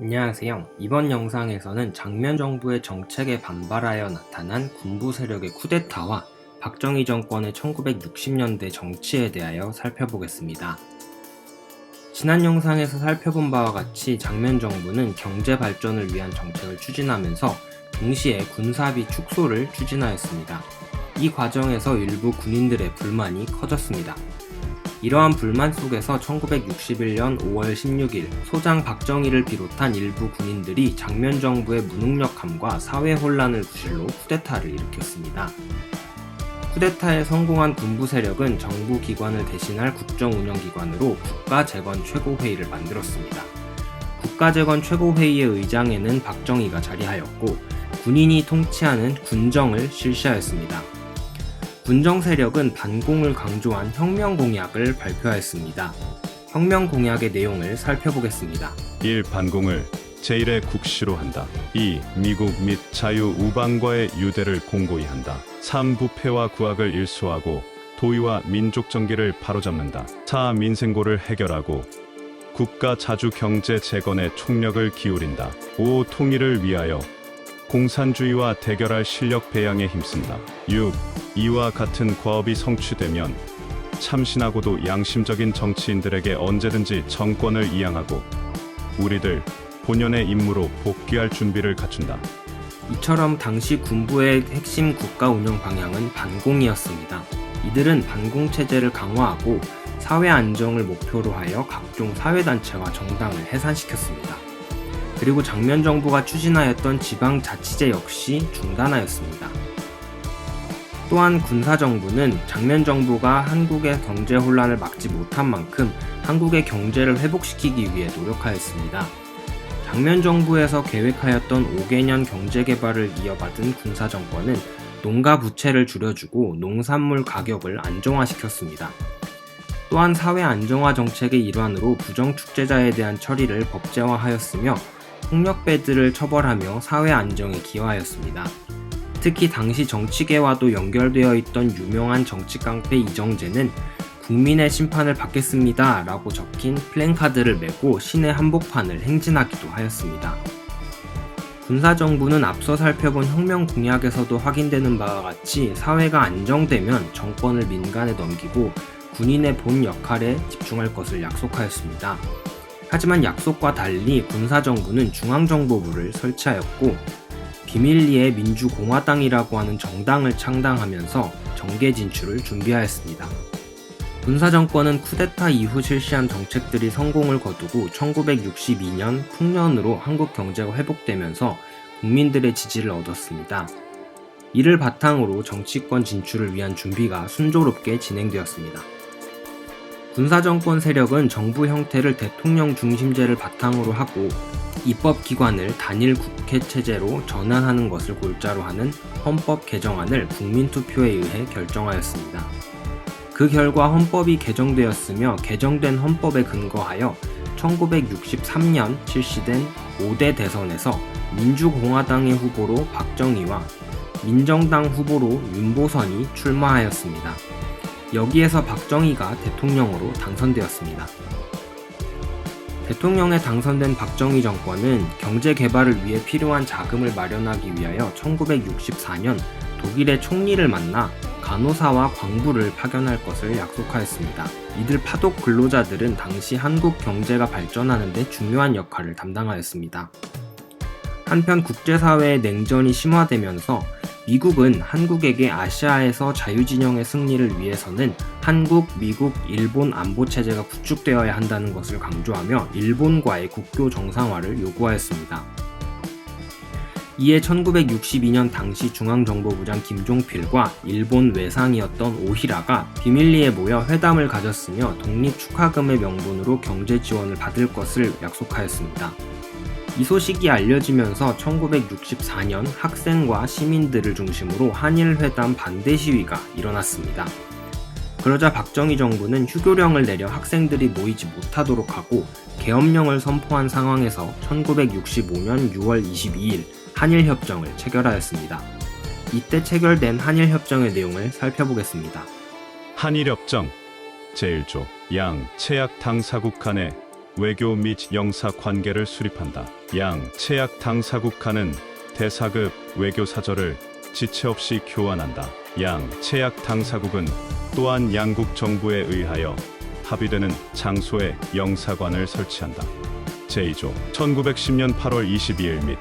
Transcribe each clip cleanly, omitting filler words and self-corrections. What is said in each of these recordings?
안녕하세요. 이번 영상에서는 장면 정부의 정책에 반발하여 나타난 군부 세력의 쿠데타와 박정희 정권의 1960년대 정치에 대하여 살펴보겠습니다. 지난 영상에서 살펴본 바와 같이 장면 정부는 경제 발전을 위한 정책을 추진하면서 동시에 군사비 축소를 추진하였습니다. 이 과정에서 일부 군인들의 불만이 커졌습니다. 이러한 불만 속에서 1961년 5월 16일 소장 박정희를 비롯한 일부 군인들이 장면 정부의 무능력함과 사회 혼란을 구실로 쿠데타를 일으켰습니다. 쿠데타에 성공한 군부 세력은 정부 기관을 대신할 국정운영기관으로 국가재건 최고회의를 만들었습니다. 국가재건 최고회의의 의장에는 박정희가 자리하였고 군인이 통치하는 군정을 실시하였습니다. 군정 세력은 반공을 강조한 혁명공약을 발표하였습니다. 혁명공약의 내용을 살펴보겠습니다. 1. 반공을 제1의 국시로 한다. 2. 미국 및 자유우방과의 유대를 공고히 한다. 3. 부패와 구악을 일소하고 도의와 민족 정기를 바로잡는다. 4. 민생고를 해결하고 국가 자주 경제 재건에 총력을 기울인다. 5. 통일을 위하여 공산주의와 대결할 실력 배양에 힘쓴다. 6. 이와 같은 과업이 성취되면 참신하고도 양심적인 정치인들에게 언제든지 정권을 이양하고 우리들 본연의 임무로 복귀할 준비를 갖춘다. 이처럼 당시 군부의 핵심 국가 운영 방향은 반공이었습니다. 이들은 반공 체제를 강화하고 사회 안정을 목표로 하여 각종 사회단체와 정당을 해산시켰습니다. 그리고 장면 정부가 추진하였던 지방자치제 역시 중단하였습니다. 또한 군사정부는 장면 정부가 한국의 경제 혼란을 막지 못한 만큼 한국의 경제를 회복시키기 위해 노력하였습니다. 장면 정부에서 계획하였던 5개년 경제개발을 이어받은 군사정권은 농가 부채를 줄여주고 농산물 가격을 안정화시켰습니다. 또한 사회 안정화 정책의 일환으로 부정축제자에 대한 처리를 법제화하였으며 폭력배들을 처벌하며 사회 안정에 기여하였습니다. 특히 당시 정치계와도 연결되어 있던 유명한 정치깡패 이정재는 국민의 심판을 받겠습니다 라고 적힌 플랜카드를 메고 시내 한복판을 행진하기도 하였습니다. 군사정부는 앞서 살펴본 혁명공약에서도 확인되는 바와 같이 사회가 안정되면 정권을 민간에 넘기고 군인의 본 역할에 집중할 것을 약속하였습니다. 하지만 약속과 달리 군사정부는 중앙정보부를 설치하였고 비밀리에 민주공화당이라고 하는 정당을 창당하면서 정계 진출을 준비하였습니다. 군사정권은 쿠데타 이후 실시한 정책들이 성공을 거두고 1962년 풍년으로 한국 경제가 회복되면서 국민들의 지지를 얻었습니다. 이를 바탕으로 정치권 진출을 위한 준비가 순조롭게 진행되었습니다. 군사정권 세력은 정부 형태를 대통령 중심제를 바탕으로 하고 입법기관을 단일 국회 체제로 전환하는 것을 골자로 하는 헌법 개정안을 국민투표에 의해 결정하였습니다. 그 결과 헌법이 개정되었으며 개정된 헌법에 근거하여 1963년 실시된 5대 대선에서 민주공화당의 후보로 박정희와 민정당 후보로 윤보선이 출마하였습니다. 여기에서 박정희가 대통령으로 당선되었습니다. 대통령에 당선된 박정희 정권은 경제 개발을 위해 필요한 자금을 마련하기 위하여 1964년 독일의 총리를 만나 간호사와 광부를 파견할 것을 약속하였습니다. 이들 파독 근로자들은 당시 한국 경제가 발전하는 데 중요한 역할을 담당하였습니다. 한편 국제사회의 냉전이 심화되면서 미국은 한국에게 아시아에서 자유진영의 승리를 위해서는 한국, 미국, 일본 안보체제가 구축되어야 한다는 것을 강조하며 일본과의 국교 정상화를 요구하였습니다. 이에 1962년 당시 중앙정보부장 김종필과 일본 외상이었던 오히라가 비밀리에 모여 회담을 가졌으며 독립축하금의 명분으로 경제 지원을 받을 것을 약속하였습니다. 이 소식이 알려지면서 1964년 학생과 시민들을 중심으로 한일회담 반대 시위가 일어났습니다. 그러자 박정희 정부는 휴교령을 내려 학생들이 모이지 못하도록 하고 계엄령을 선포한 상황에서 1965년 6월 22일 한일협정을 체결하였습니다. 이때 체결된 한일협정의 내용을 살펴보겠습니다. 한일협정 제1조 양, 체약 당사국 간의 외교 및 영사 관계를 수립한다. 양 최약 당사국 간은 대사급 외교 사절을 지체 없이 교환한다. 양 최약 당사국은 또한 양국 정부에 의하여 합의되는 장소에 영사관을 설치한다. 제2조 1910년 8월 22일 및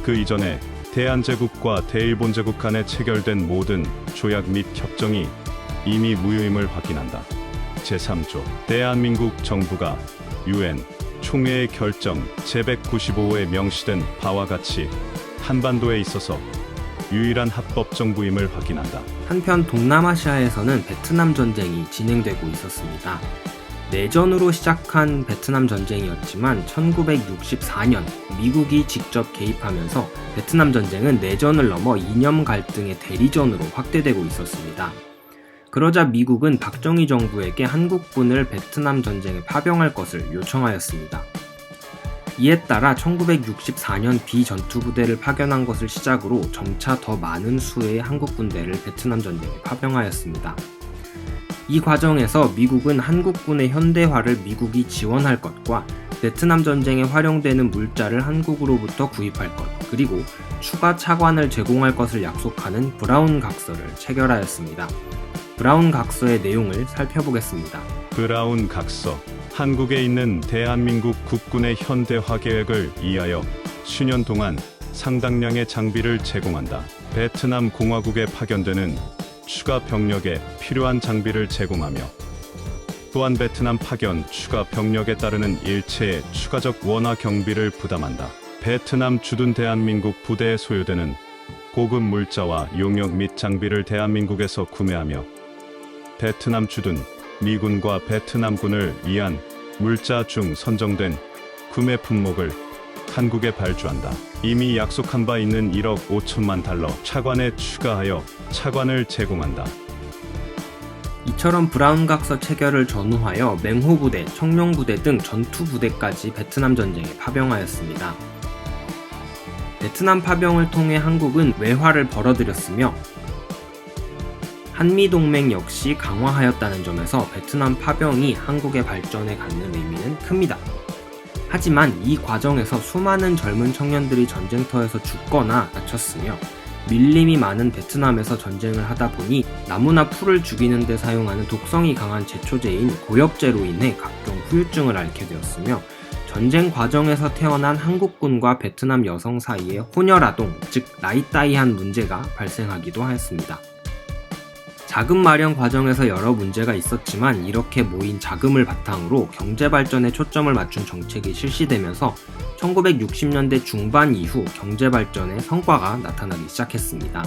그 이전에 대한제국과 대일본제국 간에 체결된 모든 조약 및 협정이 이미 무효임을 확인한다. 제3조 대한민국 정부가 UN 총회의 결정 제195호에 명시된 바와 같이 한반도에 있어서 유일한 합법 정부임을 확인한다. 한편 동남아시아에서는 베트남 전쟁이 진행되고 있었습니다. 내전으로 시작한 베트남 전쟁이었지만 1964년 미국이 직접 개입하면서 베트남 전쟁은 내전을 넘어 이념 갈등의 대리전으로 확대되고 있었습니다. 그러자 미국은 박정희 정부에게 한국군을 베트남 전쟁에 파병할 것을 요청하였습니다. 이에 따라 1964년 비전투부대를 파견한 것을 시작으로 점차 더 많은 수의 한국 군대를 베트남 전쟁에 파병하였습니다. 이 과정에서 미국은 한국군의 현대화를 미국이 지원할 것과 베트남 전쟁에 활용되는 물자를 한국으로부터 구입할 것, 그리고 추가 차관을 제공할 것을 약속하는 브라운 각서를 체결하였습니다. 브라운 각서의 내용을 살펴보겠습니다. 브라운 각서 한국에 있는 대한민국 국군의 현대화 계획을 위하여 수년 동안 상당량의 장비를 제공한다. 베트남 공화국에 파견되는 추가 병력에 필요한 장비를 제공하며 또한 베트남 파견 추가 병력에 따르는 일체의 추가적 원화 경비를 부담한다. 베트남 주둔 대한민국 부대에 소요되는 고급 물자와 용역 및 장비를 대한민국에서 구매하며 베트남 주둔 미군과 베트남군을 위한 물자 중 선정된 구매 품목을 한국에 발주한다. 이미 약속한 바 있는 1억 5천만 달러 차관에 추가하여 차관을 제공한다. 이처럼 브라운 각서 체결을 전후하여 맹호부대, 청룡부대 등 전투부대까지 베트남 전쟁에 파병하였습니다. 베트남 파병을 통해 한국은 외화를 벌어들였으며 한미동맹 역시 강화하였다는 점에서 베트남 파병이 한국의 발전에 갖는 의미는 큽니다. 하지만 이 과정에서 수많은 젊은 청년들이 전쟁터에서 죽거나 다쳤으며 밀림이 많은 베트남에서 전쟁을 하다 보니 나무나 풀을 죽이는 데 사용하는 독성이 강한 제초제인 고엽제로 인해 각종 후유증을 앓게 되었으며 전쟁 과정에서 태어난 한국군과 베트남 여성 사이에 혼혈아동, 즉 라이따이한 문제가 발생하기도 하였습니다. 자금 마련 과정에서 여러 문제가 있었지만 이렇게 모인 자금을 바탕으로 경제발전에 초점을 맞춘 정책이 실시되면서 1960년대 중반 이후 경제발전의 성과가 나타나기 시작했습니다.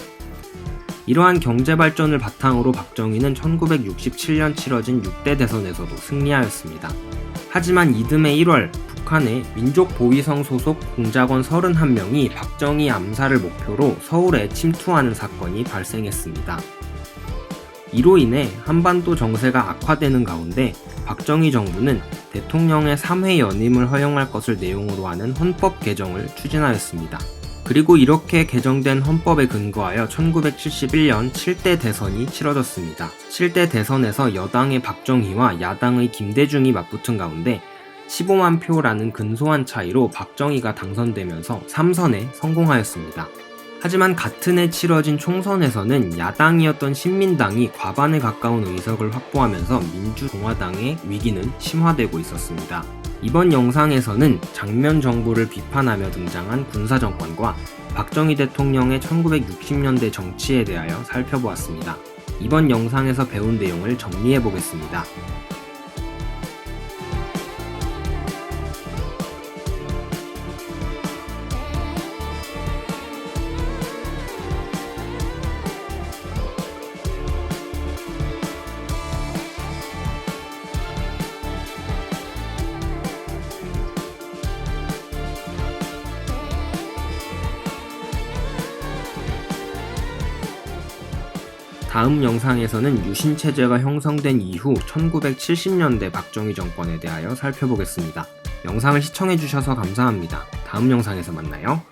이러한 경제발전을 바탕으로 박정희는 1967년 치러진 6대 대선에서도 승리하였습니다. 하지만 이듬해 1월 북한의 민족보위성 소속 공작원 31명이 박정희 암살을 목표로 서울에 침투하는 사건이 발생했습니다. 이로 인해 한반도 정세가 악화되는 가운데 박정희 정부는 대통령의 3회 연임을 허용할 것을 내용으로 하는 헌법 개정을 추진하였습니다. 그리고 이렇게 개정된 헌법에 근거하여 1971년 7대 대선이 치러졌습니다. 7대 대선에서 여당의 박정희와 야당의 김대중이 맞붙은 가운데 15만 표라는 근소한 차이로 박정희가 당선되면서 3선에 성공하였습니다. 하지만 같은 해 치러진 총선에서는 야당이었던 신민당이 과반에 가까운 의석을 확보하면서 민주공화당의 위기는 심화되고 있었습니다. 이번 영상에서는 장면 정부를 비판하며 등장한 군사정권과 박정희 대통령의 1960년대 정치에 대하여 살펴보았습니다. 이번 영상에서 배운 내용을 정리해보겠습니다. 다음 영상에서는 유신체제가 형성된 이후 1970년대 박정희 정권에 대하여 살펴보겠습니다. 영상을 시청해주셔서 감사합니다. 다음 영상에서 만나요.